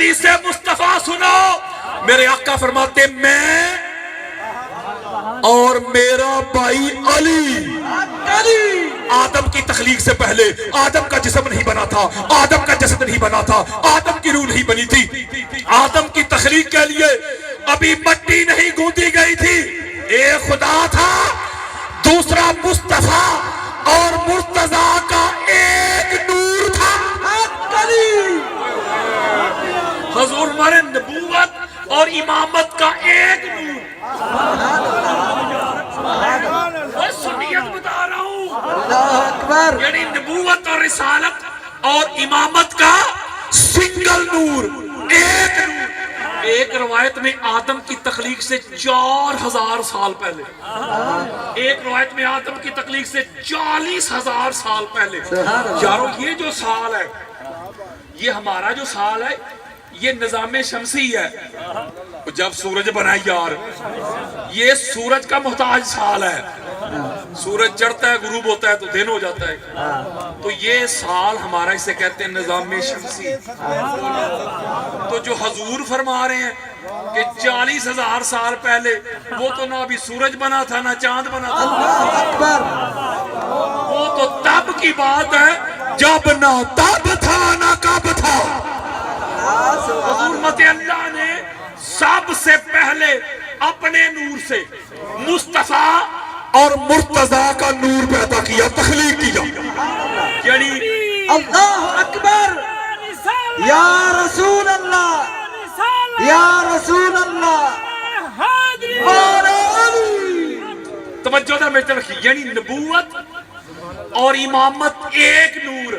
حدیث مصطفیٰ سنو، میرے آقا فرماتے میں اور میرا بھائی علی آدم کی تخلیق سے پہلے آدم کا جسم نہیں بنا تھا، آدم کا جسد نہیں بنا تھا، آدم کی روح نہیں بنی تھی، آدم کی تخلیق کے لیے ابھی مٹی نہیں گوندی گئی تھی، ایک خدا تھا، دوسرا مصطفیٰ اور مرتضیٰ کا ایک نور تھا۔ حضور ہمارے نبوت اور امامت کا ایک نور، وہ سنیت بتا رہا ہوں، یعنی نبوت اور رسالت اور امامت کا سنگل نور، ایک نور۔ ایک روایت میں آدم کی تخلیق سے 4000 سال پہلے، ایک روایت میں آدم کی تخلیق سے 40,000 سال پہلے۔ یارو یہ جو سال ہے، یہ ہمارا جو سال ہے، یہ نظام شمسی ہے، جب سورج بنا یار، یہ سورج کا محتاج سال ہے، سورج چڑھتا ہے غروب ہوتا ہے تو دن ہو جاتا ہے، تو یہ سال ہمارا اسے کہتے ہیں نظام شمسی۔ تو جو حضور فرما رہے ہیں کہ 40,000 سال پہلے، وہ تو نہ ابھی سورج بنا تھا نہ چاند بنا تھا، وہ تو تب کی بات ہے جب نہ تب تھا نہ کب تھا۔ حضور مت اللہ نے سب سے پہلے اپنے نور سے مصطفیٰ اور مرتضیٰ کا نور پیدا کیا، تخلیق کیا، یعنی اللہ اکبر، یا رسول اللہ، یا رسول اللہ، توجہ دا میرے رکھی، یعنی نبوت اور امامت ایک نور،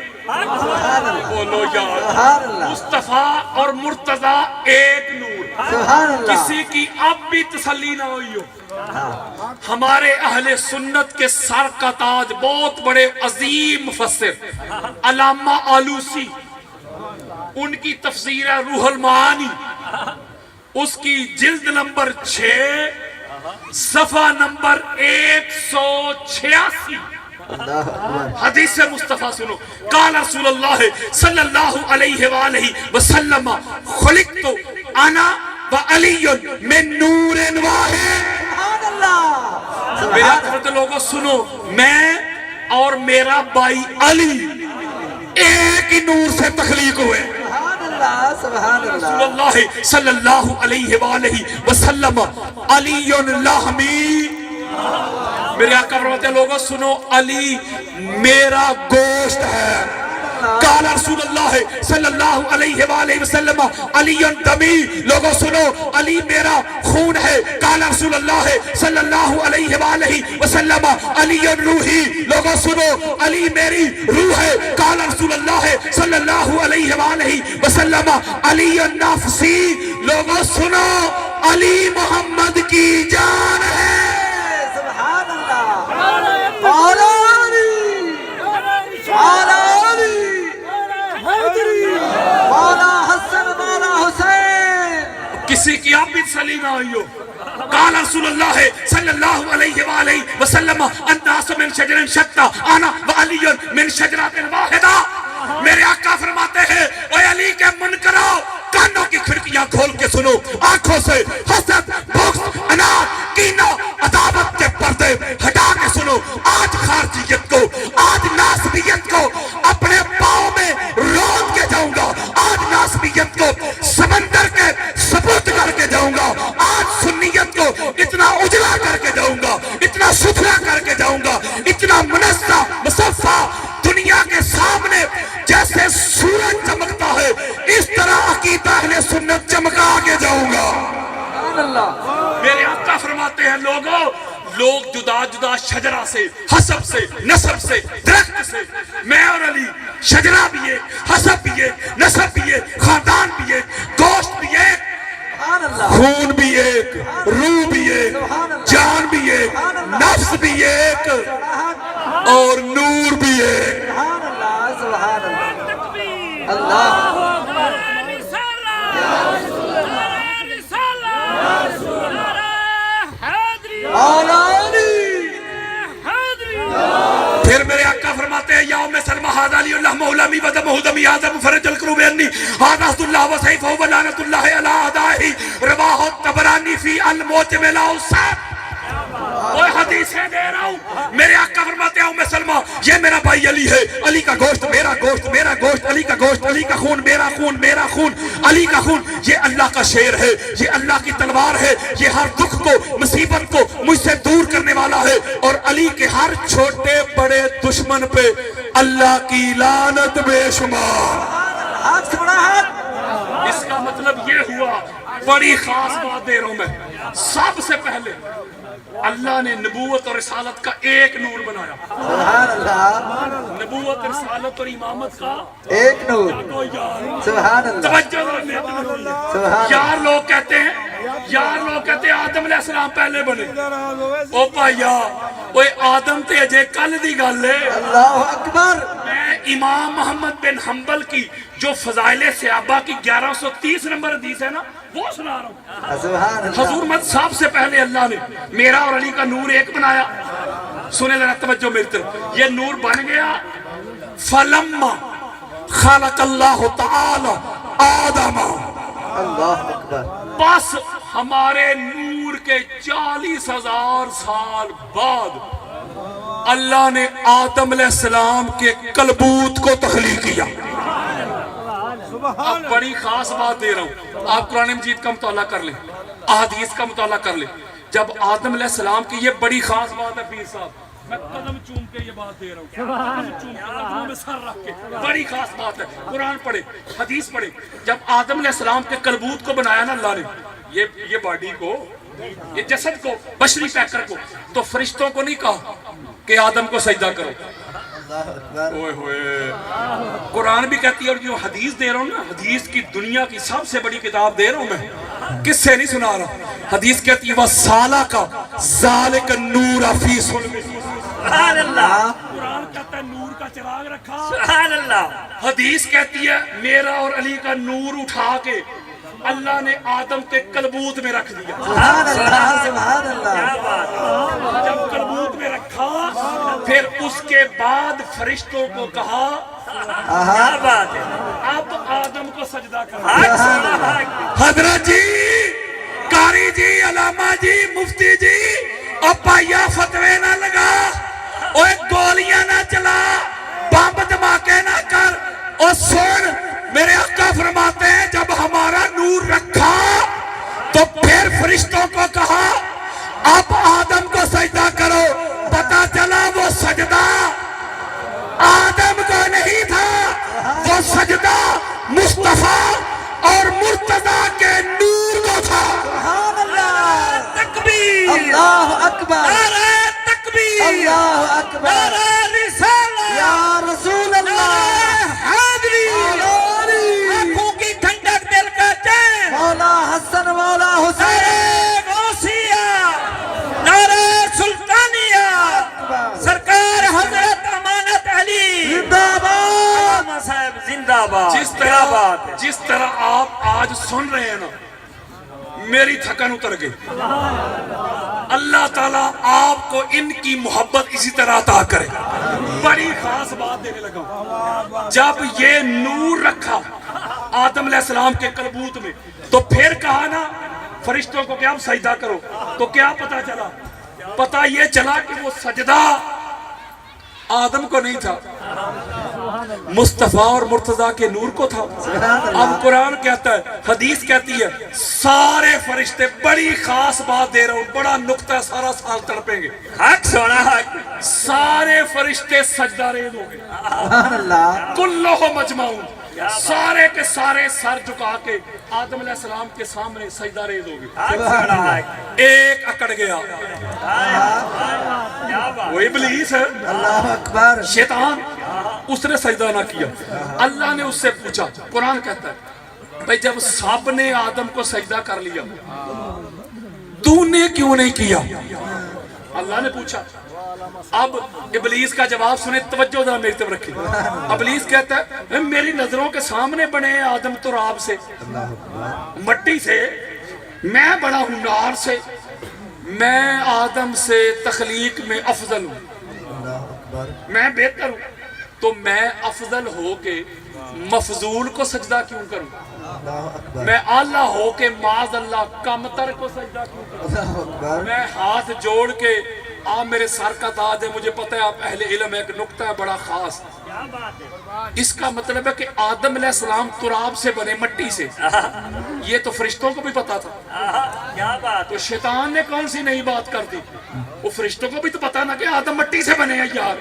بولو یار، مصطفیٰ اور مرتضیٰ ایک نور۔ کسی کی اب بھی تسلی نہ ہوئی ہو، ہمارے اہل سنت کے سر کا تاج، بہت بڑے عظیم مفسر علامہ آلوسی، ان کی تفسیر ہے روح المعانی، اس کی جلد نمبر 6 صفحہ نمبر 186، حدیث مصطفیٰ سنو، قال رسول اللہ صلی اللہ علیہ وآلہ وسلم خلقت انا وعلی من نور واحد۔ میرے حضرت لوگوں سنو، میں اور میرا بھائی علی ایک ہی نور سے تخلیق ہوئے۔ رسول اللہ صلی اللہ علیہ وآلہ وسلم علی لحمی، میرے آقا فرماتے ہیں لوگوں سنو، علی میرا گوشت ہے۔ قال رسول اللہ صلی اللہ علیہ وآلہ وسلم علی دمی، لوگوں سنو، علی میرا خون ہے۔ قال رسول اللہ صلی اللہ علیہ وآلہ وسلم علی روحی، لوگوں سنو، علی میری روح ہے۔ قال رسول اللہ صلی اللہ علیہ وآلہ وسلم علی نفسی، لوگوں سنو، علی محمد کی جان ہے۔ کسی کی آپ بھی تسلی نہ ہوئی ہو، قال رسول اللہ صلی اللہ علیہ وآلہ وسلم الناس من شجر شتى انا وعلی من شجرۃ واحدہ۔ میرے آقا فرماتے ہیں اے علی کے منکرو، کانوں کی کھڑکیاں کھول کے سنو، آنکھوں سے حسد، بغض، عناد، کینہ، عداوت کے پردے ہٹا کے سنو۔ آج خارجیت کو، آج ناسبیت کو اپنے پاؤں میں روند کے جاؤں گا، آج ناسبیت کو سمندر کے سپرد کر کے جاؤں گا، آج سنیت کو اتنا اجلا کر کے جاؤں گا، اتنا ستھرا کر کے جاؤں گا، اتنا منزہ مصفہ دنیا کے سامنے جیسے سورج چمکتا ہے، اس طرح عقیدہ اہل سنت چمکا کے جاؤں گا۔ میرے آقا فرماتے ہیں لوگوں، لوگ جدا جدا شجرہ سے، حسب سے، نسب سے، درخت سے، میں اور علی شجرہ بھی ہے، حسب بھی ہے، نسب بھی ہے، خاندان بھی ہے، گوشت بھی ہے، خون بھی ایک، روح بھی ایک، جان بھی ایک، نفس بھی ایک، اور نور بھی ایک۔ پھر میرے آقا فرماتے ہیں یوم سلمہ ھذا علی اللہ مولا لمی ودمہ دمی آدم فرج الکروب انی هذا عهد الله وسيفه ولعنة الله على أعدائه رواه الطبراني في المعجم الأوسط. اوہ حدیثیں دے رہا ہوں، میرے آقا فرماتے ہیں سلمہ یہ میرا بھائی علی ہے، علی کا گوشت میرا گوشت، میرا گوشت علی کا گوشت، علی کا خون میرا خون، میرا خون علی کا خون. یہ اللہ کا شیر ہے، یہ اللہ کی تلوار ہے، یہ ہر دکھ کو مصیبت کو مجھ سے دور کرنے والا ہے، اور علی کے ہر چھوٹے بڑے دشمن پہ اللہ کی لعنت بے شمار. ہاتھ سے بڑا ہاتھ. اس کا مطلب یہ ہوا، بڑی خاص بات دے رہا ہوں میں، سب سے پہلے اللہ نے نبوت اور رسالت کا ایک نور بنایا. سبحان اللہ. نبوت، رسالت اور امامت کا ایک نور. سبحان اللہ. توجہ سبحان یار لوگ کہتے ہیں آدم علیہ السلام پہلے بنے. او بھائیا، اوے آدم تے اجے کل دی گل ہے. اللہ اکبر. میں امام محمد بن حنبل کی جو فضائل صحابہ کی 1130 نمبر حدیث ہے نا وہ سنا رہا ہوں. سبحان اللہ. حضور مت صاحب سے پہلے اللہ نے میرا اور علی کا نور ایک بنایا. سنے لنا توجہ میری طرف، یہ نور بن گیا. فلما خلق اللہ تعالی آدم، اللہ اکبر. بس ہمارے نور کے 40,000 سال بعد اللہ نے آدم علیہ السلام کے کلبوت کو تخلیق کیا. اب بڑی خاص بات دے رہا ہوں، آپ قرآن مجید کا مطالعہ کر لیں، احادیث کا مطالعہ کر لیں. جب آدم علیہ السلام کی یہ بڑی خاص بات ہے پیر صاحب، میں قدم چوم کے یہ بات دے رہا ہوں، قدم چوم کے قدموں میں سر رکھ کے، بڑی خاص بات ہے. قرآن پڑھے، حدیث پڑھے. جب آدم علیہ السلام کے کلبوت کو بنایا نا اللہ نے، یہ باڈی کو، یہ جسد کو، بشری پیکر کو، تو فرشتوں کو نہیں کہا کہ آدم کو سجدہ کرو. اوئے ہوئے، قرآن بھی کہتی ہے، اور جو حدیث دے رہا ہوں نا، حدیث کی دنیا کی سب سے بڑی کتاب دے رہا ہوں میں، کس سے نہیں سنا رہا. حدیث کہتی ہے وَسَالَكَ ذَلِكَ النُّورَ فِي صُلْبِهِ. سبحان اللہ. قرآن کہتا ہے نور کا چراغ رکھا. سبحان اللہ. حدیث کہتی ہے میرا اور علی کا نور اٹھا کے اللہ نے آدم کے کلبوت میں رکھ دیا. سبحان اللہ. سبحان اللہ. کیا بات. جب کلبوت میں رکھا پھر اس کے بعد فرشتوں کو کہا کیا بات ہے. اب آدم کو سجدہ کرنا. حضرت جی، قاری جی، علامہ جی، مفتی جی، اب پائیا فتوے نہ لگا، اوے گولیاں نہ چلا، بم دھماکے نہ کر. اور سن، میرے آقا فرماتے ہیں جب ہمارا نور رکھا تو پھر فرشتوں کو کہا اب آدم کو سجدہ کرو. پتا چلا وہ سجدہ آدم کو نہیں تھا، وہ سجدہ مصطفیٰ اور مرتضیٰ کے نور کو تھا. سبحان اللہ. تکبیر. اللہ اکبر. نعرہ تکبیر. اللہ اکبر. نعرہ رسالہ. یا رسول اللہ. نعرہ حیدری. آنکھوں کی ٹھنڈک، دل کا چین. مولا حسن، مولا حسین. نعرہ غوثیہ. نعرہ سلطانیہ. سرکار حضرت امانت علی زندہ باد. علامہ صاحب زندہ باد. جس کیا بات ہے. جس طرح آپ آج سن رہے ہیں نا، میری تھکن اتر گئی. اللہ تعالیٰ آپ کو ان کی محبت اسی طرح عطا کرے. بڑی خاص بات دینے لگا، جب یہ نور رکھا آدم علیہ السلام کے کلبوت میں تو پھر کہا نا فرشتوں کو کہ آپ سجدہ کرو. تو کیا پتا چلا؟ پتا یہ چلا کہ وہ سجدہ آدم کو نہیں تھا، مصطفیٰ اور مرتضیٰ کے نور کو تھا. اب قرآن کہتا ہے، حدیث کہتی ہے، سارے فرشتے، بڑی خاص بات دے رہا ہوں، بڑا نقطہ، سارا سال تڑپیں گے. حق سونا حق. سارے فرشتے سجدہ ریز ہو گئے. سبحان اللہ. کلہ مجمعون، سارے کے سارے سر جھکا کے آدم علیہ السلام کے سامنے سجدہ ریز ہو گئے. حق سونا حق. ایک اکڑ گیا، کیا بات. وہ ابلیس ہے، اللہ اکبر. شیطان، اس نے سجدہ نہ کیا. اللہ نے اس سے پوچھا، قرآن کہتا ہے بھئی جب سب نے آدم کو سجدہ کر لیا تو نے کیوں نہیں کیا؟ اللہ نے پوچھا. اب ابلیس کا جواب سنے، توجہ ذرا میری طرف رکھیں. ابلیس کہتا ہے میری نظروں کے سامنے بنے ہیں آدم تراب سے، مٹی سے، میں بڑا ہوں نار سے، میں آدم سے تخلیق میں افضل ہوں، میں بہتر ہوں. تو میں افضل ہو کے مفضول کو سجدہ کیوں کروں؟ اللہ اکبر میں اعلیٰ ہو کے معاذ اللہ کمتر کو سجدہ کیوں کروں؟ اللہ اکبر میں ہاتھ جوڑ کے آپ میرے سر کا تاج ہے، مجھے پتہ ہے آپ اہل علم ہے، ایک نکتہ ہے بڑا خاص، اس کا مطلب ہے کہ آدم علیہ السلام تراب سے بنے، مٹی سے، یہ تو فرشتوں کو بھی پتا تھا، تو شیطان نے کون سی نئی بات کر دی؟ وہ فرشتوں کو بھی تو پتا نا کہ آدم مٹی سے بنے ہیں یار،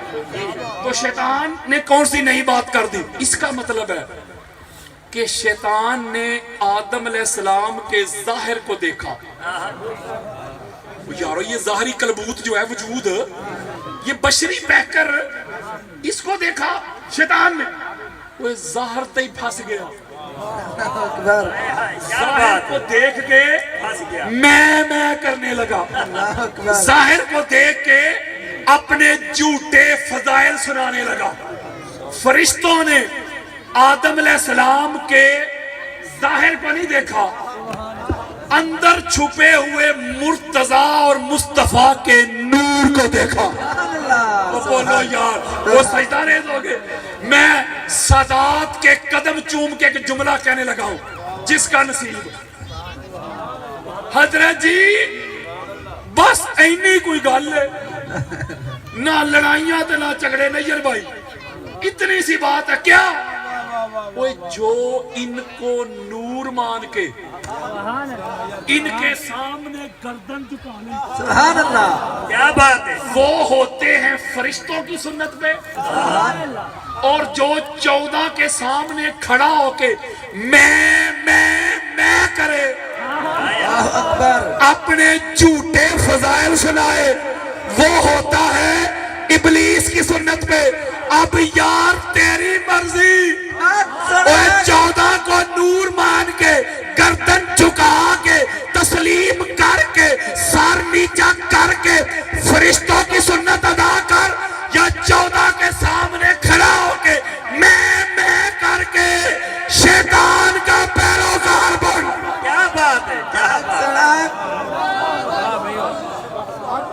تو شیطان نے کون سی نئی بات کر دی؟ اس کا مطلب ہے کہ شیطان نے آدم علیہ السلام کے ظاہر کو دیکھا، یارو یہ ظاہری کلبوت جو ہے وجود، یہ بشری پیکر، اس کو دیکھا شیطان نے، وہ ظاہر تے ہی پھنس گیا، اللہ اکبر ظاہر کو دیکھ کے میں کرنے لگا، اللہ اکبر ظاہر کو دیکھ کے اپنے جھوٹے فضائل سنانے لگا۔ فرشتوں نے آدم علیہ السلام کے ظاہر کو نہیں دیکھا، اندر چھپے ہوئے مرتضیٰ اور مصطفیٰ کے نور کو دیکھا۔ تو بولو یار وہ سجدہ ریز ہو گئے۔ میں سادات کے قدم چوم کے ایک جملہ کہنے لگا ہوں، جس کا نصیب حضرت جی بس اینی کوئی گل ہے، نہ لڑائیاں تے نہ جھگڑے، نہیں بھائی اتنی سی بات ہے۔ کیا وہ جو ان کو نور مان کے ان کے سامنے گردن جھکانے، سبحان اللہ کیا بات ہے، وہ ہوتے ہیں فرشتوں کی سنت پہ، اور جو 14 کے سامنے کھڑا ہو کے میں کرے، اللہ اکبر اپنے جھوٹے فضائل سنائے، وہ ہوتا ہے ابلیس کی سنت پہ۔ اب یار تیری مرضی، وہ 14 کو نور مان کے گردن جھکا کے تسلیم کر کے سر نیچا کر کے فرشتوں کی سنت ادا کر، یا 14 کے سامنے کھڑا ہو کے میں کر کے شیطان کا پیروکار بن۔ کیا بات ہے، کیا بات ہے۔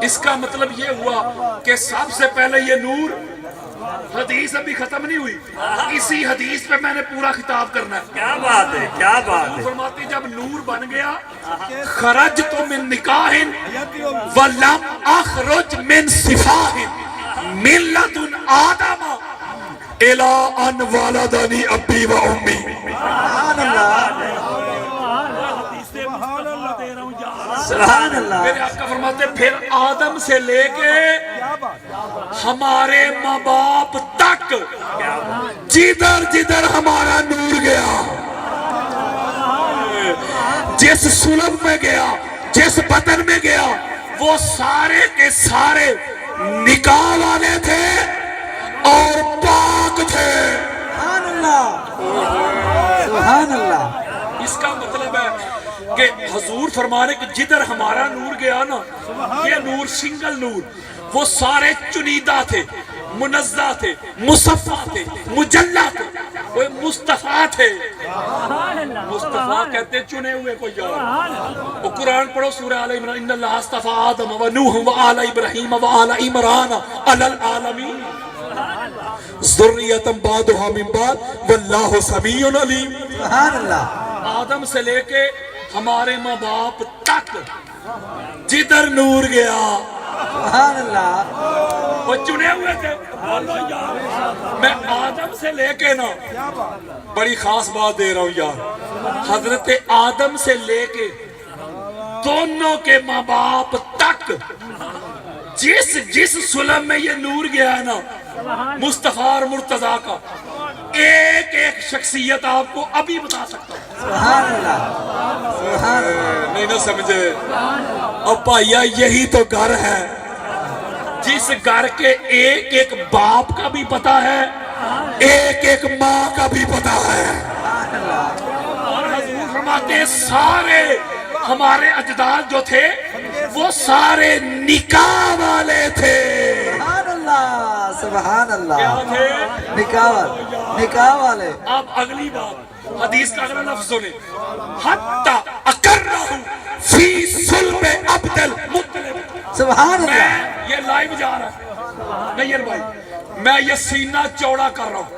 اس کا مطلب یہ ہوا کہ سب سے پہلے یہ نور، حدیث ابھی ختم نہیں ہوئی، اسی حدیث پہ میں نے پورا خطاب کرنا ہے۔ کیا بات ہے، کیا بات ہے، فرماتے جب نور بن گیا، خرجت من نکاح ولم اخرج من صفاح من لدن آدم الى ان ولدنی ابی و امی۔ سبحان اللہ سبحان اللہ میرے آقا فرماتے پھر آدم سے لے کے ہمارے ماں باپ تک جدھر جدھر ہمارا نور گیا، جس سلب میں گیا، جس بطن میں گیا، وہ سارے کے سارے نکاح والے تھے اور پاک تھے۔ سبحان اللہ سبحان اللہ اس کا مطلب ہے کہ حضور فرمانے کہ جدھر ہمارا نور گیا نا، یہ نور سنگل نور، وہ سارے چنیدہ تھے، منزہ تھے، مصفہ تھے، مجلہ تھے، وہ مصطفیٰ تھے۔ مصطفیٰ کہتے ہیں چنے ہوئے کو یار۔ وہ قرآن پڑھو سورہ آل عمران، ان اللہ اصطفیٰ آدم و نوح و آل ابراہیم و آل عمران علی العالمین ذریۃ بعضھا من بعض واللہ سمیع علیم۔ سبحان اللہ آدم سے لے کے ہمارے ماں باپ تک جدھر نور گیا، سبحان اللہ وہ چنے ہوئے تھے۔ بولو یار میں آدم سے لے کے نا بڑی خاص بات دے رہا ہوں یار، حضرت آدم سے لے کے دونوں کے ماں باپ تک جس سلم میں یہ نور گیا ہے نا مصطفیٰ اور مرتضیٰ کا، ایک ایک شخصیت آپ کو ابھی بتا سکتا ہوں۔ سبحان اللہ سبحان اللہ نہیں نہ سمجھے؟ اب بھائیا یہی تو گھر ہے جس گھر کے ایک ایک باپ کا بھی پتا ہے، ایک ایک ماں کا بھی پتا ہے۔ اور حضور فرماتے ہیں سارے ہمارے اجداد جو تھے وہ سارے نکاح والے تھے۔ سبحان اللہ سبحان کیا اللہ تھے؟ نکاح والے۔ اب اگلی بات حدیث کا اگلا لفظ سنیں، حتی اکرہ فی صلب عبد المطلب۔ سبحان اللہ میں یہ لائیو جا رہا ہے نیئر بھائی، میں یہ سینہ چوڑا کر رہا ہوں,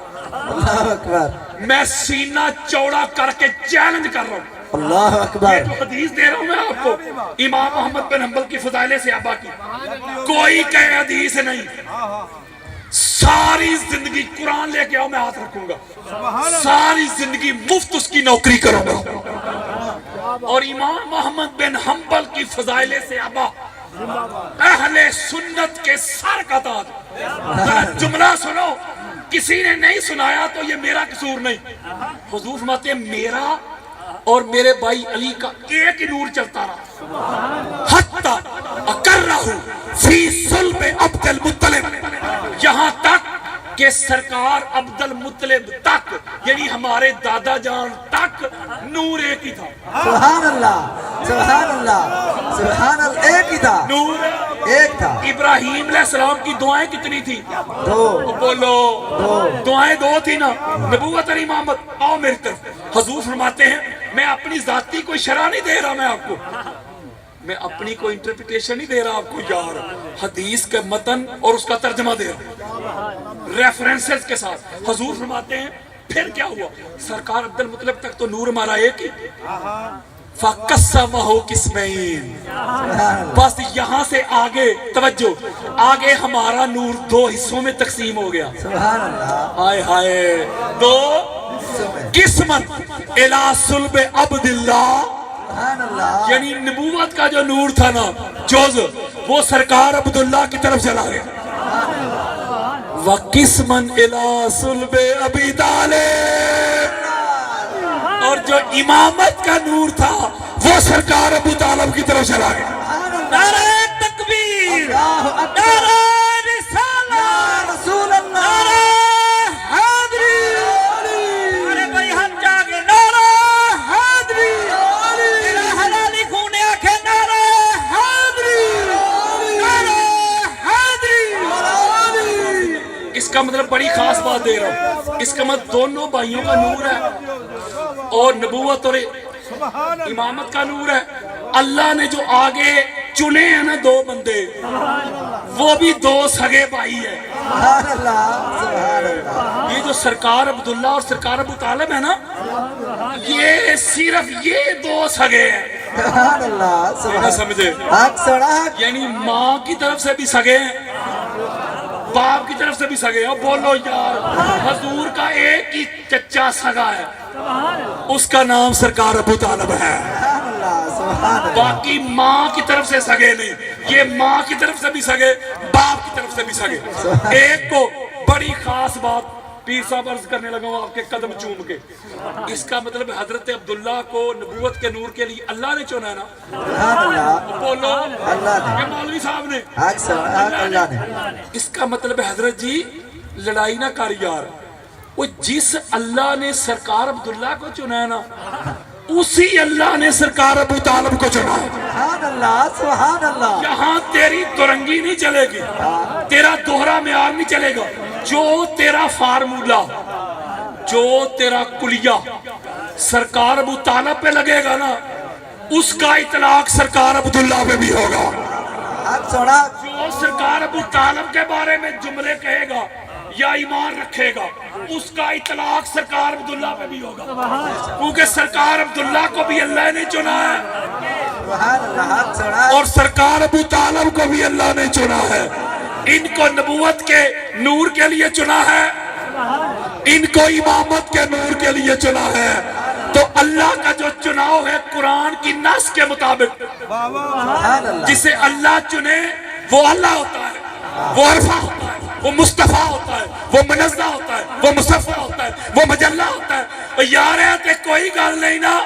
اللہ اکبر میں سینہ چوڑا کر کے چیلنج کر رہا ہوں. اللہ یہ اکبر جو حدیث دے رہا ہوں میں آپ کو امام محمد بن حنبل کی فضائل صحابہ کی, کوئی کہے حدیث نہیں, ساری زندگی قرآن لے کے آؤ میں ہاتھ رکھوں گا, ساری زندگی مفت اس کی نوکری کروں گا. اور امام محمد بن حنبل کی فضائل صحابہ اہل سنت کے سر کا تاج. ذرا جملہ سنو, کسی نے نہیں سنایا تو یہ میرا قصور نہیں. حضور فرماتے ہیں میرا اور میرے بھائی علی کا ایک ہی نور چلتا رہا, حتی اکرہو فی صلب عبد المطلب, یہاں تک کہ سرکار عبد المطلب تک یعنی ہمارے دادا جان تک نور ایک ہی تھا. سبحان اللہ سبحان اللہ سبحان اللہ, ایک ہی تھا, نور ایک تھا. ابراہیم علیہ السلام کی دعائیں کتنی تھی؟ دو بولو, دعائیں دو تھی نا, نبوت اور امامت. آؤ میری طرف. حضور فرماتے ہیں میں اپنی ذاتی کوئی شرح نہیں دے رہا, میں آپ کو میں اپنی کوئی انٹرپریٹیشن نہیں دے رہا آپ کو یار, حدیث کے متن اور اس کا ترجمہ دے رہا ریفرنسز کے ساتھ. حضور فرماتے ہیں پھر کیا ہوا, سرکار عبد المطلب تک تو نور ہمارا ایک ہی, فَقَسَّمَهُ قِسْمَيْن, بس یہاں سے آگے توجہ, آگے ہمارا نور دو حصوں میں تقسیم ہو گیا. سبحان اللہ ہائے ہائے, دو قسمن الی صلب عبد اللہ, سبحان اللہ یعنی نبوت کا جو نور تھا نا جوز, وہ سرکار عبداللہ کی طرف چلا گیا. وَقِسْمًا إِلَىٰ صُلْبِ أَبِي طَالِبٍ, اور جو امامت کا نور تھا وہ سرکار ابو طالب کی طرف چلا گیا. نعرہ تکبیر, اللہ اکبر نعرہ یا رسالت, رسول اللہ نعرہ حیدری. ارے بھائی ہم جاگے, نعرہ حیدری. میرا حلالی خونے آنکھیں, نعرہ حیدری, نعرہ حیدری. اس کا مطلب بڑی خاص بات دے رہا ہوں, اس کا مطلب دونوں بھائیوں کا نور ہے اور نبوت اور امامت کا نور ہے. اللہ نے جو آگے چنے ہیں نا دو بندے, وہ بھی دو سگے بھائی ہیں. سبحان اللہ سبحان اللہ یہ جو سرکار عبداللہ اور سرکار ابو طالب ہے نا, یہ صرف یہ دو سگے ہیں. سبحان اللہ نہ سبحان سمجھے, حق سوڑا حق یعنی ماں کی طرف سے بھی سگے ہیں, باپ کی طرف سے بھی سگے ہیں. بولو یار, حضور کا ایک ہی چچا سگا ہے, اس کا نام سرکار ابو طالب ہے. سبحان اللہ سبحان اللہ باقی ماں کی طرف سے سگے نہیں, یہ ماں کی طرف سے بھی سگے, باپ کی طرف سے بھی سگے. ایک کو بڑی خاص بات پیر صاحب عرض کرنے لگا ہوں آپ کے قدم چوم کے, اس کا مطلب حضرت عبداللہ کو نبوت کے نور کے لیے اللہ نے چنا ہے نا. سبحان اللہ بولو, اللہ نے, یہ مولوی صاحب نے. حق سوڑا حق اللہ نے. اس کا مطلب حضرت جی لڑائی نہ کر یار, وہ جس اللہ نے سرکار عبداللہ کو چنا ہے نا, اسی اللہ نے سرکار ابو طالب کو چنا ہے. سبحان اللہ سبحان اللہ یہاں تیری ترنگی نہیں چلے گی, تیرا دوہرا معیار نہیں چلے گا. جو تیرا فارمولا, جو تیرا کلیہ سرکار ابو طالب پہ لگے گا نا, اس کا اطلاق سرکار عبداللہ پہ بھی ہوگا. حق سوڑا جو سرکار ابو طالب کے بارے میں جملے کہے گا یا ایمان رکھے گا, اس کا اطلاق سرکار عبداللہ پہ بھی ہوگا, کیونکہ سرکار عبداللہ کو بھی اللہ نے چنا ہے سبحان اللہ حق سوڑا اور سرکار ابو طالب کو بھی اللہ نے چنا ہے. ان کو نبوت کے نور کے لیے چنا ہے, ان کو امامت کے نور کے لیے چنا ہے. تو اللہ کا جو چناؤ ہے قرآن کی نص کے مطابق, سبحان اللہ جسے اللہ چنے وہ اللہ ہوتا ہے, وہ عرفہ ہوتا ہے, وہ مصطفیٰ ہوتا ہے, وہ منزہ ہوتا ہے, وہ مصفہ ہوتا ہے, وہ مجلہ ہوتا ہے. یار ہے تے کوئی گل نہیں نا,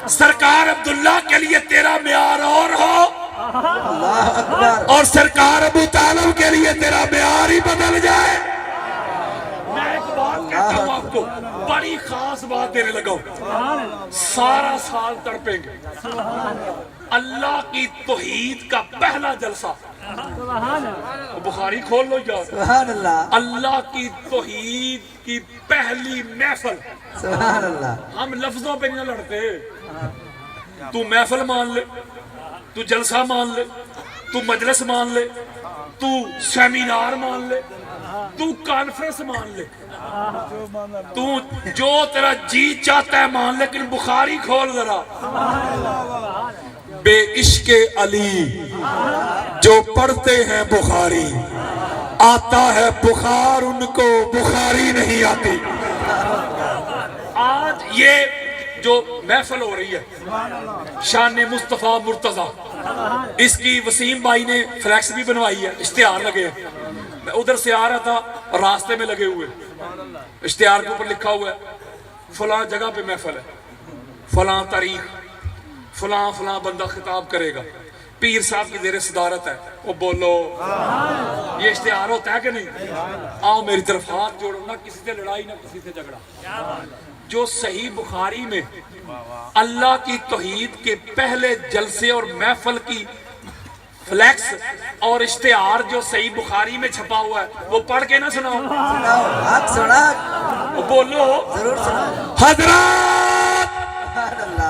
سرکار عبداللہ کے لیے تیرا معیار اور ہو اللہ اکبر اور سرکار ابو طالب کے لیے تیرا معیار ہی بدل جائے. میں ایک بات کہتا ہوں آپ کو, بڑی خاص بات دینے لگا ہوں, سارا سال تڑپیں گے. اللہ کی توحید کا پہلا جلسہ, بخاری کھول لو یار, سبحان اللہ اللہ کی توحید کی پہلی محفل. سبحان اللہ ہم لفظوں پہ نہیں لڑتے, تو محفل مان لے, تو جلسہ مان لے, تو مجلس مان لے، تو سیمینار مان لے، تو کانفرنس مان لے، تو جو تیرا جی چاہتا ہے مان، لیکن بخاری کھول ذرا. بے عشق علی جو پڑھتے ہیں بخاری، آتا ہے بخار ان کو بخاری نہیں آتی. آج یہ جو محفل ہو رہی ہے شان مصطفیٰ مرتضیٰ، اس کی وسیم بھائی نے فلیکس بھی بنوائی ہے، اشتہار لگے ہیں. میں ادھر سے آ رہا تھا اور راستے میں لگے ہوئے اشتہار کے اوپر لکھا ہوا ہے فلاں جگہ پہ محفل ہے، فلاں تاریخ، فلاں فلاں بندہ خطاب کرے گا، پیر صاحب کی زیر صدارت ہے. وہ بولو یہ اشتہار ہوتا ہے کہ نہیں؟ آؤ میری طرف ہاتھ جوڑو، نہ کسی سے لڑائی نہ کسی سے جھگڑا. جو صحیح بخاری میں اللہ کی توحید کے پہلے جلسے اور محفل کی فلیکس اور اشتہار جو صحیح بخاری میں چھپا ہوا ہے وہ پڑھ کے نہ سناؤ. حق سنا، وہ بولو ضرور سنا. حضرات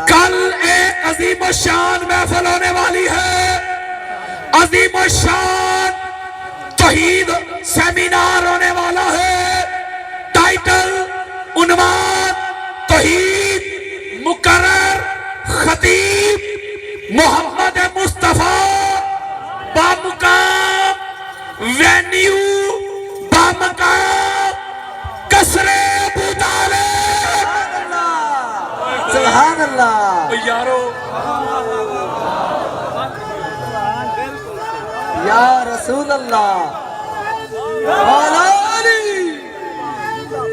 کل ایک عظیم الشان محفل ہونے والی ہے، عظیم الشان توحید سیمینار ہونے والا ہے. ٹائٹل، عنوان، توحید، مقرر، خطیب محمد مصطفیٰ، بامقام وینیو، بامقام قصر ابو طالب. سبحان اللہ. یارو یا رسول اللہ. مولا علی،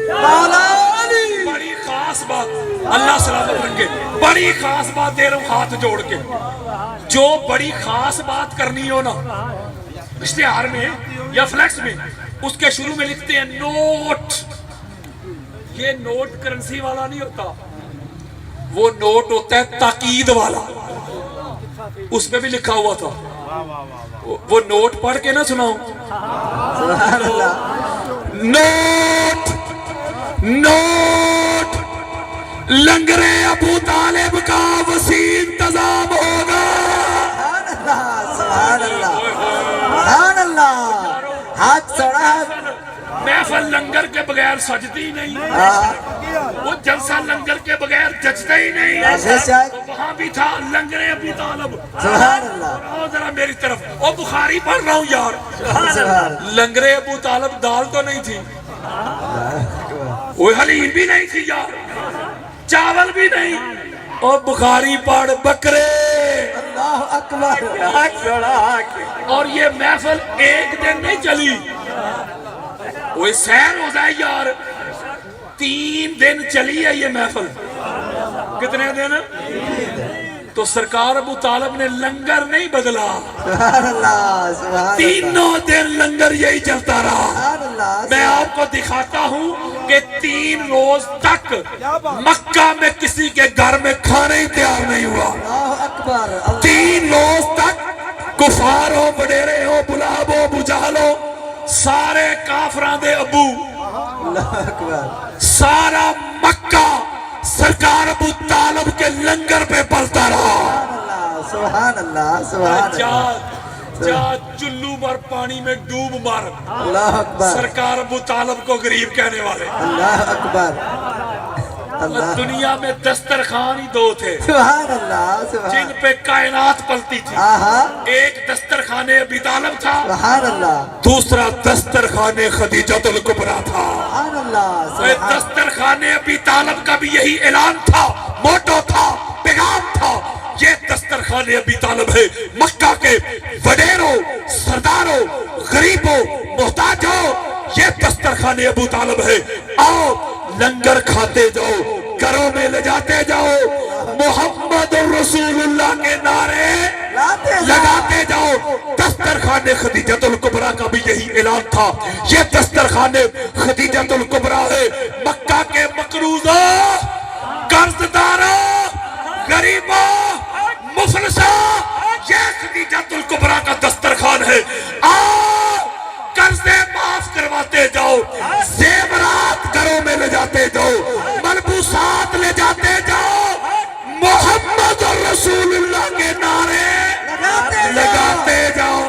مولا علی. بڑی خاص بات، اللہ سلامت رکھے، بڑی خاص بات دے رہا ہوں ہاتھ جوڑ کے. جو بڑی خاص بات کرنی ہو نا اشتہار میں یا فلیکس میں، اس کے شروع میں لکھتے ہیں نوٹ. یہ نوٹ کرنسی والا نہیں ہوتا، وہ نوٹ ہوتا ہے تاکید والا. اس میں بھی لکھا ہوا تھا، وہ نوٹ پڑھ کے نہ سناؤں. سبحان اللہ. نوٹ، نوٹ، لنگر ابو طالب کا وسیع انتظام ہوگا. سبحان اللہ، سبحان اللہ. ہاتھ چڑھا. محفل لنگر کے بغیر سجتی نہیں، وہ جلسہ لنگر کے بغیر جچتا ہی نہیں. وہاں بھی تھا لنگر ابو طالب. سبحان اللہ. آؤ ذرا میری طرف، او بخاری پڑھ رہا ہوں یار. لنگر ابو طالب دال تو نہیں تھی، وہ حلیم بھی نہیں تھی یار، چاول بھی نہیں. او بخاری پڑھ بکرے. اللہ اکبر. اور یہ محفل ایک دن نہیں چلی، وہ سیر ہو جائے یار. 3 دن چلی ہے یہ محفل. کتنے دن؟ تو سرکار ابو طالب نے لنگر نہیں بدلا، سبحان اللہ. سبحان اللہ. تینوں دن لنگر یہی چلتا رہا. سبحان اللہ. میں آپ کو دکھاتا ہوں کہ 3 روز تک مکہ میں کسی کے گھر میں کھانا ہی تیار نہیں ہوا. اللہ اکبر. 3 روز تک کفار ہو، وڈیرے ہو، بلاب ہو، بجال ہو، سارے کافران دے ابو، اللہ اکبر. سارا مکہ سرکار ابو طالب کے لنگر پہ پلتا رہا. سبحان اللہ. سبحان اللہ. جا چلو مر، پانی میں ڈوب مر. اللہ اکبر. سرکار ابو طالب کو غریب کہنے والے. اللہ اکبر. اللہ. دنیا میں دسترخوان ہی 2 تھے سبحان اللہ. جن سبحان. پہ کائنات پلتی تھی. آہا. ایک دسترخوان ابی طالب تھا، سبحان اللہ. دوسرا دسترخوان خدیجہ الکبریٰ تھا. سبحان اللہ. سبحان. دسترخوان ابی طالب کا بھی یہی اعلان تھا، موٹو تھا، پیغام تھا. یہ دسترخوان ابی طالب ہے، مکہ کے وڈیروں، سرداروں، غریبوں، محتاجوں، یہ دسترخوان ابو طالب ہے. آؤ لنگر کھاتے جاؤ، گھروں میں لے جاتے جاؤ، محمد رسول اللہ کے نعرے لگاتے جاؤ. دسترخوان خدیجہ الکبریٰ کا بھی یہی اعلان تھا. یہ دسترخوان خدیجہ الکبریٰ ہے، مکہ کے مقروضوں، قرضداروں، غریبوں، مفلسوں، یہ خدیجہ الکبریٰ کا دسترخوان ہے. آؤ قرضے معاف کرواتے جاؤ، زیورات گھروں میں لے جاتے جاؤ، ملبوسات لے جاتے جاؤ، محمد رسول اللہ کے نعرے لگاتے جاؤ.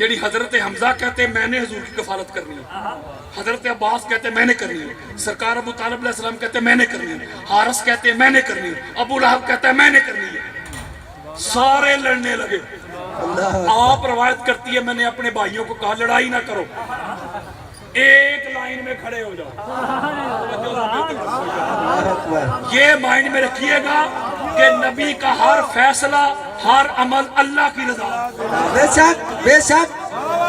یعنی حضرت حمزہ کہتے ہیں میں نے حضور کی کفالت کرنی ہے، حضرت عباس کہتے ہیں میں نے کرنی ہے، سرکار ابو طالب علیہ السلام کہتے ہیں میں نے کرنی ہے، حارث کہتے ہیں میں نے کرنی ہے، ابو لہب کہتا ہے میں نے کرنی ہے، سارے لڑنے لگے۔ آپ روایت کرتی ہے میں نے اپنے بھائیوں کو کہا لڑائی نہ کرو، ایک لائن میں کھڑے ہو جاؤ۔ یہ مائنڈ میں رکھیے گا کہ نبی کا ہر فیصلہ ہر عمل اللہ کی رضا، بے شک بے شک۔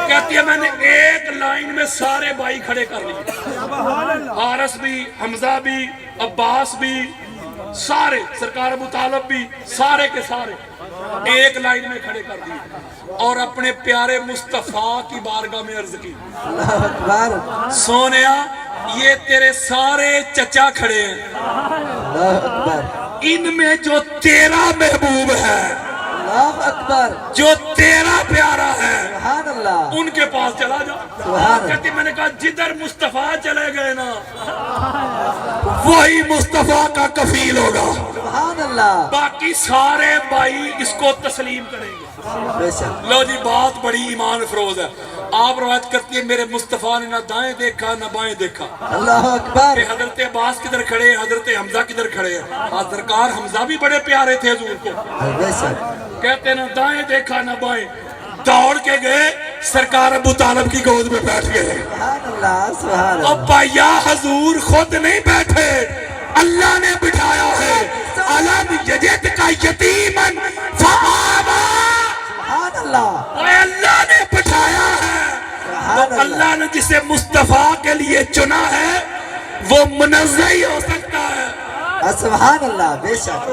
کہتی ہے میں نے ایک لائن میں سارے بھائی کھڑے کر لیے، حارث بھی، حمزہ بھی، عباس بھی، سارے سرکار ابو طالب بھی، سارے کے سارے ایک لائن میں کھڑے کر دیے اور اپنے پیارے مصطفیٰ کی بارگاہ میں عرض کی اللہ اکبر سونیا یہ تیرے سارے چچا کھڑے ہیں، اللہ اکبر ان میں جو تیرا محبوب ہے، اللہ اکبر جو تیرا پیارا ہے، سبحان اللہ ان کے پاس چلا جا۔ سبحان کہتی میں نے کہا جدھر مصطفیٰ چلے گئے نا وہی مصطفیٰ کا کفیل ہوگا، سبحان اللہ باقی سارے بھائی اس کو تسلیم کریں گے۔ بے شک لو جی بات بڑی ایمان افروز ہے۔ آپ روایت کرتی ہے میرے مصطفیٰ نے نہ دائیں دیکھا نہ بائیں دیکھا اللہ اکبر کہ حضرت عباس کدھر کھڑے ہیں، حضرت حمزہ کدھر کھڑے ہیں۔ سرکار حمزہ بھی بڑے پیارے تھے حضور کو، بے شک کہتے نہ دائیں دیکھا نہ بائیں، دوڑ کے گئے سرکار ابو طالب کی گود میں بیٹھ گئے۔ سبحان اللہ سبحان اللہ ابا یا حضور خود نہیں بیٹھے، اللہ نے بٹھایا ہے۔ علم یجد کا یتیمن فآوا، سبحان اللہ اے اللہ نے بٹھایا ہے۔ تو اللہ نے جسے مصطفیٰ کے لیے چنا ہے وہ منزہ ہی ہو سکتا ہے۔ سبحان اللہ بے شک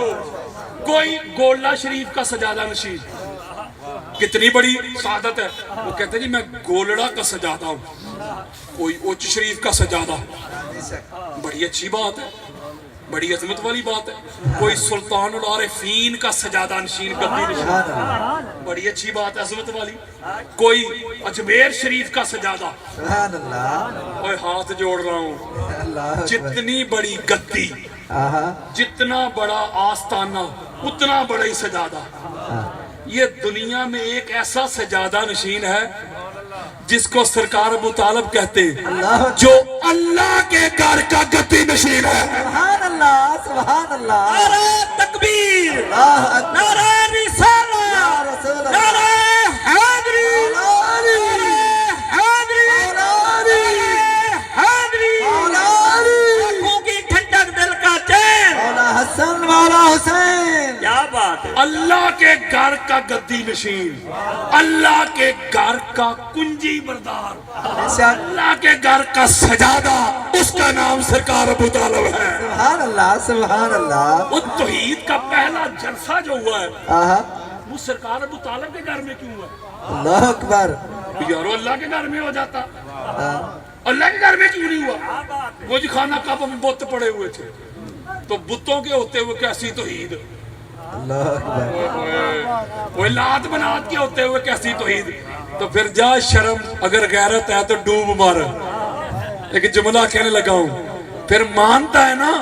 کوئی گولڈا شریف کا سجادہ نشین، کتنی بڑی سعادت ہے، وہ کہتے ہیں جی میں گولڑا کا سجادہ ہوں، کوئی اوچ شریف کا سجادہ، بڑی اچھی بات ہے، بڑی عظمت والی بات ہے۔ کوئی سلطان العارفین کا سجادہ نشین گدی نشین، بڑی اچھی بات ہے، عظمت والی۔ کوئی اجمیر شریف کا سجادہ، سبحان اللہ اوے ہاتھ جوڑ رہا ہوں، اللہ اکبر جتنی بڑی گدی، آہا جتنا بڑا آستانہ اتنا بڑا ہی سجادہ۔ یہ دنیا میں ایک ایسا سجادہ نشین ہے جس کو سرکار ابو طالب کہتے ہیں جو اللہ کے گھر کا گدی نشین ہے۔ سبحان اللہ سبحان اللہ نعرہ تکبیر، اللہ اکبر نعرہ رسالہ، یا رسول اللہ نعرہ حیدری، مولا علی، نعرہ حیدری، مولا علی، نعرہ حیدری، مولا علی، آنکھوں کی ٹھنڈک دل کا چین۔ مولا حسن مولا حسین کیا بات ہے، اللہ کے گھر کا گدی نشین، اللہ کے گھر کا کنجی بردار، بے شک اللہ کے گھر کا سجادہ، اس کا نام سرکار ابو طالب ہے۔ سبحان اللہ سبحان اللہ وہ توحید کا پہلا جلسہ جو ہوا ہے آہا وہ سرکار ابو طالب کے گھر میں کیوں ہوا؟ اللہ اکبر یارو اللہ کے گھر میں ہو جاتا، اللہ کے گھر میں کیوں نہیں ہوا؟ وہ جی خانہ کعبہ میں بت پڑے ہوئے تھے، تو بتوں کے ہوتے ہوئے کیسی توحید، اللہ اکبر وہ لات بنات کے ہوتے ہوئے کیسی توحید۔ تو پھر جا شرم، اگر غیرت ہے تو ڈوب مار۔ ایک جملہ کہنے لگا ہوں، پھر مانتا ہے نا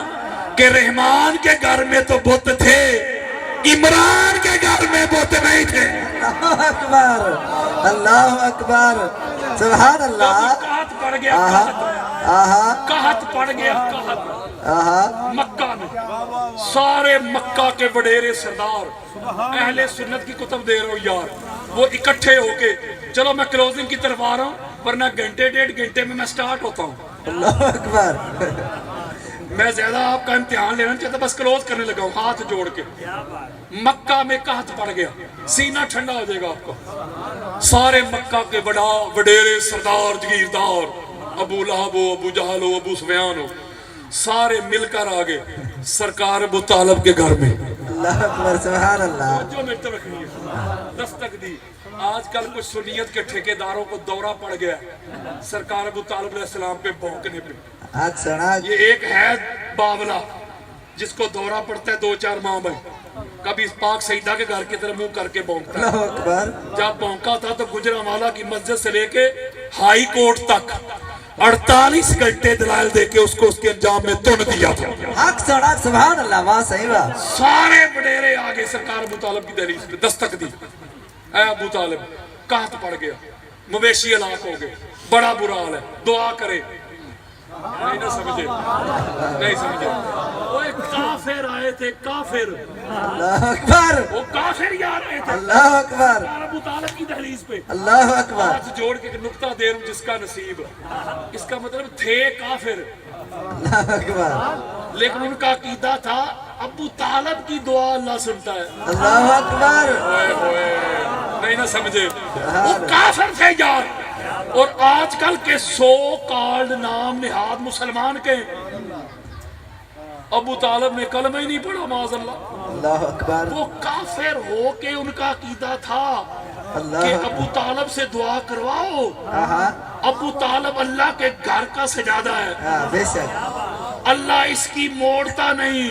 کہ رحمان کے گھر میں تو بت تھے، عمران کے گھر میں بت نہیں تھے۔ اللہ اکبر اللہ اکبر سبحان اللہ قحط پڑ گیا، آہا آہا قحط پڑ گیا، قحط آہا مکہ میں۔ سارے مکہ کے وڈیرے سردار، اہل سنت کی کتب دے رہا ہوں یار، وہ اکٹھے ہو کے چلو میں کلوزنگ کی طرف آ رہا ہوں ورنہ گھنٹے ڈیڑھ گھنٹے میں سٹارٹ ہوتا ہوں، اللہ اکبر میں زیادہ آپ کا امتحان لینا چاہتا، بس کلوز کرنے لگا ہوں ہاتھ جوڑ کے۔ مکہ میں قحط پڑ گیا، سینہ ٹھنڈا ہو جائے گا آپ کو۔ سارے مکہ کے وڈیرے سردار جگیردار، ابو لہب ہو، ابو جہل ہو، ابو سفیان ہو، سارے مل کر آگے سرکار ابو طالب کے گھر میں اللہ اکبر سبحان اللہ جو میرے تو رکھنی ہے دستک دی۔ آج کل کچھ سنیت کے ٹھیکیداروں کو دورہ پڑ گیا سرکار ابو طالب علیہ السلام پہ بھونکنے پہ۔ آج سنا یہ ایک ہے باولا جس کو دورہ پڑتا ہے 2-4 ماہ میں، کبھی پاک سیدہ کے گھر کی طرف منہ کر کے بھونکتا ہے۔ اللہ اکبر جب بھونکا تھا تو گجرانوالہ کی مسجد سے لے کے ہائی کورٹ تک 48 گھنٹے دلائل دے کے اس کو اس کے انجام میں تن دیا تھا۔ حق سڑک سبحان اللہ واہ صحیح بات سارے وڈیرے آگے سرکار ابو طالب کی دہلیز پہ دستک دی، اے ابو طالب قحط پڑ گیا، مویشی ہلاک ہو گئے، بڑا برا حال ہے، دعا کرے. نہیں نہ سمجھے، نہیں سمجھے. وہ ایک کافر آئے تھے، کافر، اللہ اکبر، وہ کافر ہی آ رہے تھے اللہ اکبر، ابو طالب کی دہلیز پہ. اللہ اکبر، ہاتھ جوڑ کے ایک نقطہ دے رہا ہوں، جس کا نصیب. اس کا مطلب تھے کافر، اللہ اکبر، لیکن ان کا عقیدہ تھا ابو طالب کی دعا اللہ سنتا ہے. اللہ اکبر، اوئے ہوئے، نہیں نہ سمجھے. وہ کافر تھے یار. اور آج کل کے سو کالڈ نام نہاد مسلمان کے ابو طالب نے کلمہ ہی نہیں پڑھا معاذ اللہ. اللہ اکبر، وہ کافر ہو کے ان کا عقیدہ تھا اللہ کہ اکبر. ابو طالب سے دعا کرواؤ. ہاں ابو طالب اللہ کے گھر کا سجادہ ہے، ہاں بے شک، اللہ اس کی موڑتا نہیں.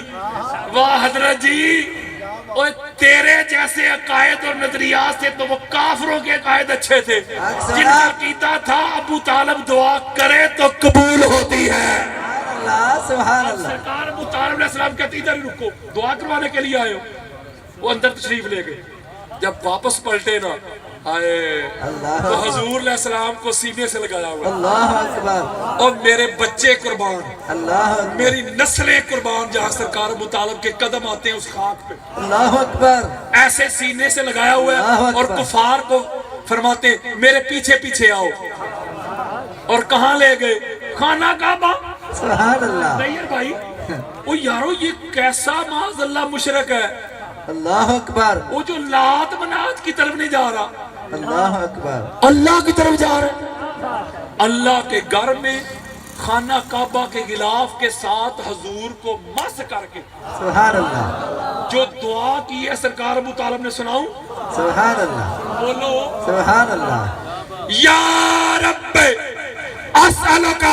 واہ حضرت جی، اور تیرے جیسے عقائد اور نظریات سے تو وہ کافروں کے عقائد اچھے تھے، جن کا عقیدہ تھا ابو طالب دعا کرے تو قبول ہوتی ہے. اللہ سبحان اللہ، سرکار ابو طالب علیہ السلام کہتی ادھر ہی رکو، دعا کروانے کے لیے آئے ہو. وہ اندر تشریف لے گئے. جب واپس پلٹے نا، آئے اللہ تو حضور علیہ السلام کو سینے سے لگایا ہوا، اللہ اکبر، اور میرے بچے قربان، اللہ اکبر، میری نسلیں قربان، جہاں سرکار ابو طالب کے قدم آتے ہیں اس خاک پہ، اللہ اکبر، ایسے سینے سے لگایا ہوا اللہ ہے. اکبر. اور کفار کو فرماتے میرے پیچھے پیچھے آؤ. اور کہاں لے گئے؟ خانہ کعبہ. سبحان اللہ، نہیں ہے بھائی، وہ یارو یہ کیسا معاذ اللہ مشرک ہے. اللہ اکبر، وہ جو لات منات کی طرف نہیں جا رہا، اللہ اکبر، اللہ کی طرف جا رہا ہے. اللہ کے گھر میں خانہ کعبہ کے غلاف کے ساتھ حضور کو مس کر کے سبحان اللہ، جو دعا کی ہے سرکار ابو طالب نے. سناؤں؟ سبحان اللہ، بولو. سبحان اللہ، یا رب اسألک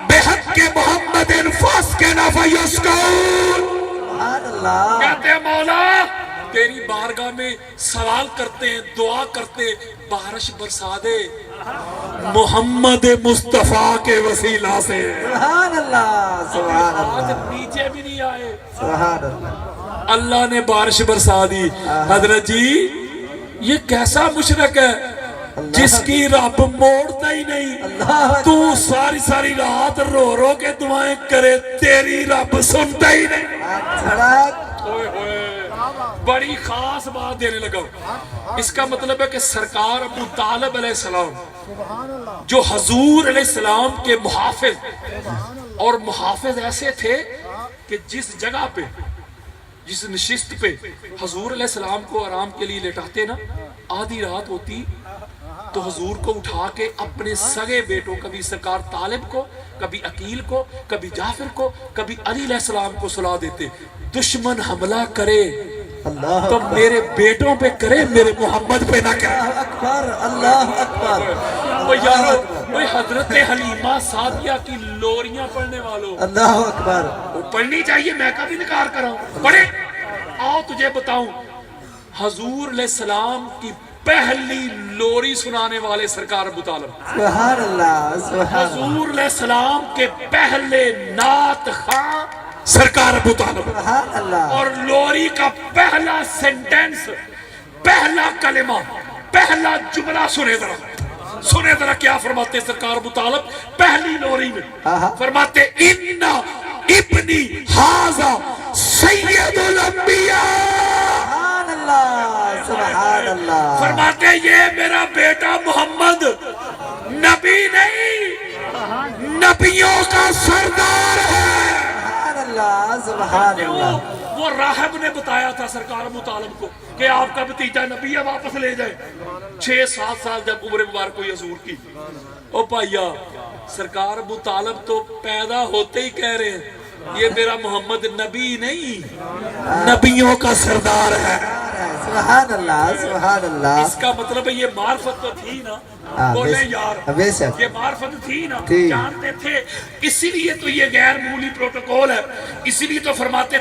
بحق محمد فاسقنا فیسقون. سبحان اللہ، کہتے ہیں مولا تیری بارگاہ میں سوال کرتے ہیں، دعا کرتے ہیں، بارش برسا دے محمد مصطفیٰ کے وسیلہ سے. سبحان اللہ، سبحان آج اللہ، نیچے بھی نہیں آئے، سبحان اللہ، اللہ نے بارش برسا دی. حضرت جی یہ کیسا مشرک ہے جس کی رب موڑتا ہی نہیں. اللہ تو ساری ساری رات رو رو کے دعائیں کرے، تیری رب سنتا ہی نہیں. سڑک، اوئے ہوئے، بڑی خاص بات دینے لگا. اس کا مطلب ہے کہ سرکار ابو طالب علیہ السلام جو حضور علیہ السلام کے محافظ، اور محافظ ایسے تھے کہ جس جگہ پہ، جس نشست پہ حضور علیہ السلام کو آرام کے لیے لٹاتے نا، آدھی رات ہوتی تو حضور کو اٹھا کے اپنے سگے بیٹوں، کبھی سرکار طالب کو، کبھی عقیل کو، کبھی جعفر کو، کبھی علی علیہ السلام کو سلا دیتے. دشمن حملہ کرے اللہ تو میرے بیٹوں پہ کرے، میرے محمد پہ نہ کرے. اکبر، اللہ اکبر، وہ یارو، وہ حضرت حلیمہ سعدیہ کی لوریاں پڑھنے والوں، اللہ اکبر، وہ پڑھنی چاہیے، میں کبھی انکار کر رہا ہوں. پڑھے. آؤ تجھے بتاؤں، حضور علیہ السلام کی پہلی لوری سنانے والے سرکار ابو طالب. سبحان اللہ، سبحان اللہ، حضور علیہ السلام کے پہلے نعت خواں سرکار ابو طالب. سبحان اللہ، اور لوری کا پہلا سینٹنس، پہلا کلمہ، پہلا جملہ سنے ذرا کیا فرماتے سرکار ابو طالب پہلی لوری میں. فرماتے ان ابنی ھذا سید الانبیاء. سبحان اللہ، سبحان اللہ، فرماتے یہ میرا بیٹا محمد نبی نہیں، نبیوں کا سردار ہے. سبحان اللہ، سبحان اللہ، وہ راہب نے بتایا تھا سرکار ابو طالب کو کہ آپ کا بھتیجا نبی ہے، واپس لے جائے. 6-7 سال جب عمر مبارک ہوئی حضور کی، او بھائیا سرکار ابو طالب تو پیدا ہوتے ہی کہہ رہے ہیں یہ میرا محمد نبی نہیں، نبیوں کا سردار ہے. سبحان اللہ، سبحان اللہ. اس کا مطلب ہے یہ معرفت تو تھی نا. بولے یار بے شک یہ معرفت تھی نا، تھی. جانتے تھے. اسی لیے تو یہ غیر معمولی پروٹوکول ہے، اسی لیے تو فرماتے تھے